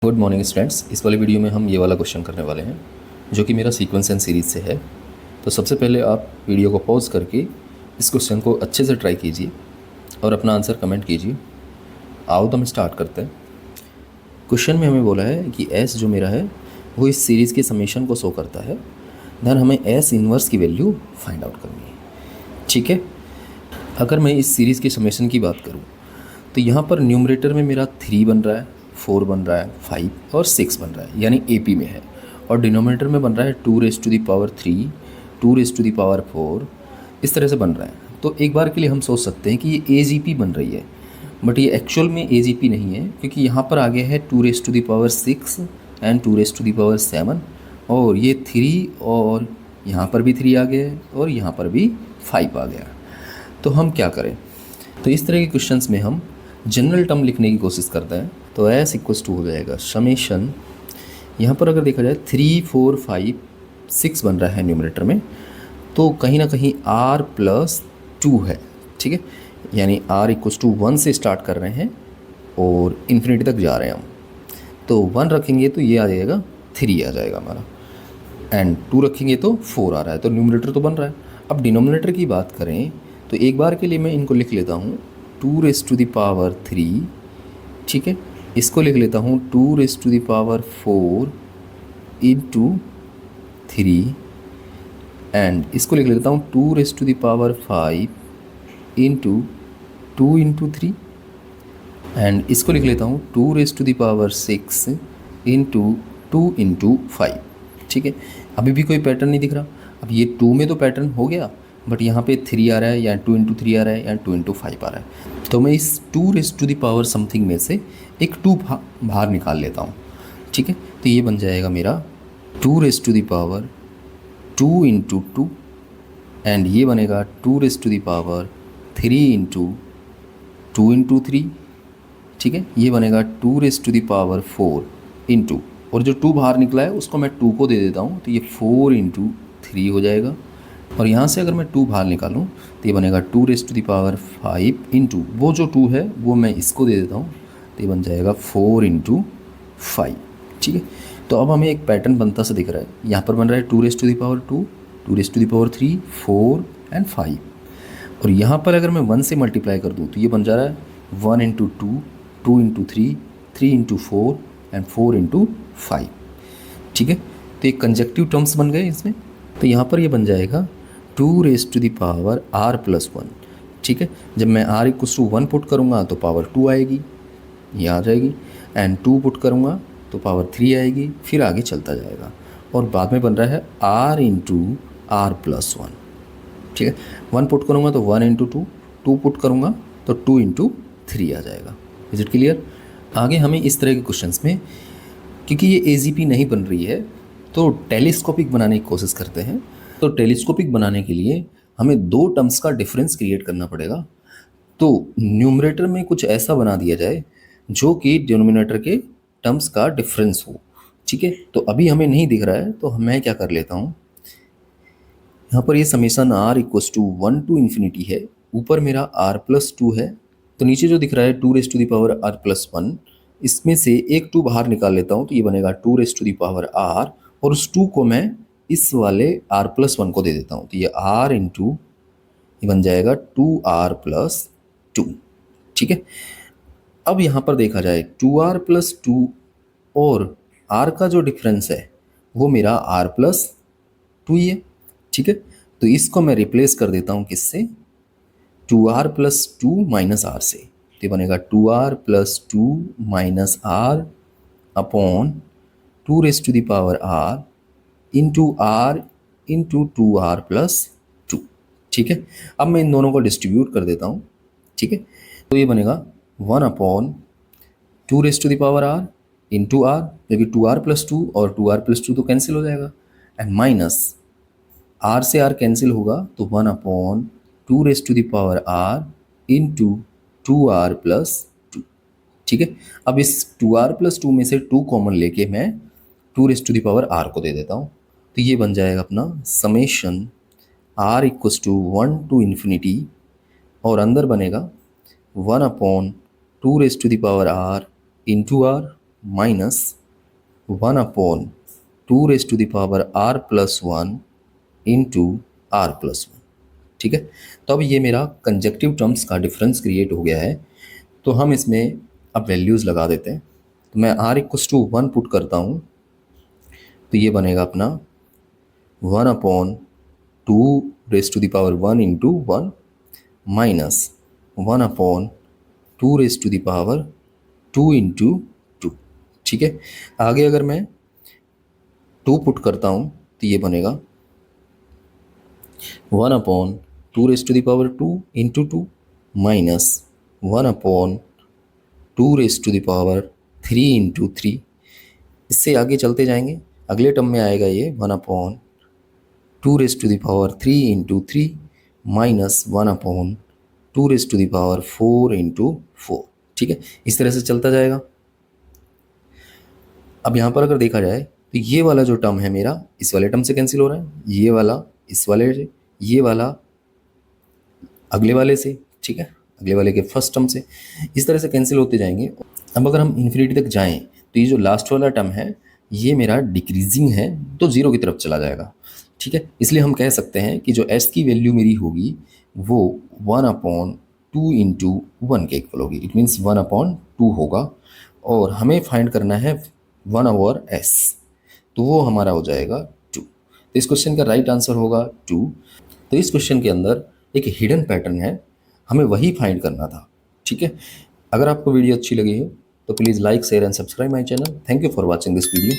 Good morning students. इस वाले video में हम ये वाला क्वेश्चन करने वाले हैं जो कि मेरा सीक्वेंस एंड सीरीज से है। तो सबसे पहले आप वीडियो को पॉज करके इस क्वेश्चन को अच्छे से ट्राई कीजिए और अपना आंसर कमेंट कीजिए। आओ तो हम स्टार्ट करते हैं। क्वेश्चन में हमें बोला है कि एस जो मेरा है वो इस सीरीज़ के समेशन को शो करता है। देन हमें एस इन्वर्स की वैल्यू फाइंड आउट करनी है। ठीक है, अगर मैं इस सीरीज़ के समेशन की बात करूँ तो यहाँ पर न्यूमरेटर में मेरा 3 बन रहा है, 4 बन रहा है, 5 और 6 बन रहा है, यानी AP में है। और डिनोमिनेटर में बन रहा है 2⁻3, 2⁻4, इस तरह से बन रहा है। तो एक बार के लिए हम सोच सकते हैं कि ये AGP बन रही है, बट ये एक्चुअल में AGP नहीं है, क्योंकि यहाँ पर आ गया है 2⁻6 एंड 2⁻7, और ये 3 और यहाँ पर भी 3 आ गया है और यहाँ पर भी 5 आ गया। तो हम क्या करें? तो इस तरह के क्वेश्चंस में हम जनरल टर्म लिखने की कोशिश करते हैं। तो एस इक्वल्स टू हो जाएगा समेशन, यहाँ पर अगर देखा जाए 3, 4, 5, 6 बन रहा है न्यूमरेटर में, तो कहीं ना कहीं R+2 है। ठीक है, यानी R इक्वल्स टू 1 से स्टार्ट कर रहे हैं और इन्फिनिटी तक जा रहे हैं हम। तो 1 रखेंगे तो ये आ जाएगा 3 आ जाएगा हमारा, एंड 2 रखेंगे तो 4 आ रहा है। तो न्यूमरेटर तो बन रहा है। अब डिनोमिनेटर की बात करें तो एक बार के लिए मैं इनको लिख लेता हूँ 2⁻3। ठीक है, इसको लिख लेता हूँ 2⁻4 इंटू 3, एंड इसको लिख लेता हूँ 2�5 इंटू 2 इंटू 3, एंड इसको लिख लेता हूँ 2�6 इंटू 2 इंटू 5। ठीक है, अभी भी कोई पैटर्न नहीं दिख रहा। अब ये 2 में तो पैटर्न हो गया, बट यहाँ पे 3 आ रहा है, या 2 इंटू 3 आ रहा है, या 2 इंटू 5 आ रहा है। तो मैं इस 2 समथिंग में से एक 2 बाहर निकाल लेता हूँ। ठीक है, तो ये बन जाएगा मेरा 2 इंटू 2, एंड ये बनेगा 2⁻3 इंटू 2 इंटू 3। ठीक है, ये बनेगा 2⁻4 इंटू, और जो 2 बाहर निकला है उसको मैं 2 को दे देता हूँ, तो ये 4 इंटू 3 हो जाएगा। और यहाँ से अगर मैं 2 बाहर निकालूँ तो ये बनेगा 2⁵ इंटू, वो जो 2 है वो मैं इसको दे देता हूँ, तो ये बन जाएगा 4 इंटू 5। ठीक है, तो अब हमें एक पैटर्न बनता सा दिख रहा है। यहाँ पर बन रहा है 2⁻2, 2⁻3, 4 एंड 5, और यहाँ पर अगर मैं 1 से मल्टीप्लाई कर दूँ तो ये बन जा रहा है 1 into 2, 2 into 3, 3 into 4 and 4 into 5। ठीक है, तो ये कंजक्टिव टर्म्स बन गए इसमें। तो यहाँ पर ये बन जाएगा 2⁻r+1। ठीक है, जब मैं r इक्वल्स टू 1 पुट करूँगा तो पावर 2 आएगी, ये आ जाएगी, एंड 2 पुट करूँगा तो पावर 3 आएगी, फिर आगे चलता जाएगा, और बाद में बन रहा है r इंटू r+1। ठीक है, 1 पुट करूँगा तो 1 इंटू 2, 2 पुट करूँगा तो 2 इंटू 3 आ जाएगा। Is it clear? आगे हमें इस तरह के क्वेश्चंस में, क्योंकि ये AGP नहीं बन रही है, तो टेलीस्कोपिक बनाने की कोशिश करते हैं। तो टेलीस्कोपिक बनाने के लिए हमें 2 टर्म्स का डिफरेंस क्रिएट करना पड़ेगा। तो न्यूमरेटर में कुछ ऐसा बना दिया जाए जो कि डिनोमिनेटर के टर्म्स का डिफरेंस हो। ठीक है, तो अभी हमें नहीं दिख रहा है, तो मैं क्या कर लेता हूँ, यहाँ पर ये summation R equals to 1 to infinity है, ऊपर मेरा R+2 है, तो नीचे जो दिख रहा है 2⁻r+1, इसमें से एक 2 बाहर निकाल लेता हूँ, तो ये बनेगा 2⁻r, और उस 2 को मैं इस वाले r+1 को दे देता हूँ, तो ये r इंटू, ये बन जाएगा 2r+2। ठीक है, अब यहाँ पर देखा जाए 2r+2 और r का जो डिफरेंस है वो मेरा r+2 ही है। ठीक है, तो इसको मैं रिप्लेस कर देता हूँ किससे, 2r+2 माइनस r से, तो ये बनेगा 2r+2 minus r upon 2⁻r into r into 2r+2। ठीक है, अब मैं इन दोनों को डिस्ट्रीब्यूट कर देता हूँ। ठीक है, तो ये बनेगा 1 अपॉन 2⁻r इंटू r, क्योंकि 2r+2 और 2r+2 तो कैंसिल हो जाएगा, एंड माइनस r से r कैंसिल होगा, तो 1 अपॉन 2⁻r इंटू 2r+2। ठीक है, अब इस 2r+2 में से 2 कॉमन लेके मैं 2⁻r को दे देता हूँ, तो ये बन जाएगा अपना summation r equals to 1 to infinity, और अंदर बनेगा 1 upon 2⁻r into r, minus 1/2r+1 into r+1। ठीक है, तो अब ये मेरा कंजक्टिव टर्म्स का डिफरेंस क्रिएट हो गया है। तो हम इसमें अब वैल्यूज़ लगा देते हैं। तो मैं r=1 पुट करता हूँ, तो ये बनेगा अपना 1/2 इंटू 1 माइनस 1/2 इंटू 2। ठीक है, आगे अगर मैं 2 पुट करता हूँ तो ये बनेगा 1/2 इंटू 2 माइनस 1/2 इंटू 3। इससे आगे चलते जाएंगे, अगले टर्म में आएगा ये 1/2 इंटू 3 माइनस 1/2 इंटू 4। ठीक है, इस तरह से चलता जाएगा। अब यहाँ पर अगर देखा जाए तो ये वाला जो टर्म है मेरा इस वाले टर्म से कैंसिल हो रहा है, ये वाला इस वाले से, ये वाला अगले वाले से। ठीक है, अगले वाले के फर्स्ट टर्म से, इस तरह से कैंसिल होते जाएंगे। अब अगर हम इन्फिनिटी तक जाएं तो ये जो लास्ट वाला टर्म है ये मेरा डिक्रीजिंग है, तो ज़ीरो की तरफ चला जाएगा। ठीक है, इसलिए हम कह सकते हैं कि जो s की वैल्यू मेरी होगी वो 1/2 इंटू 1 के इक्वल होगी। इट मीन्स 1/2 होगा, और हमें फाइंड करना है 1/s, तो वो हमारा हो जाएगा 2। तो इस क्वेश्चन का राइट आंसर होगा 2। तो इस क्वेश्चन के अंदर एक हिडन पैटर्न है, हमें वही फाइंड करना था। ठीक है, अगर आपको वीडियो अच्छी लगी हो तो please like share and subscribe my channel. Thank you for watching this video.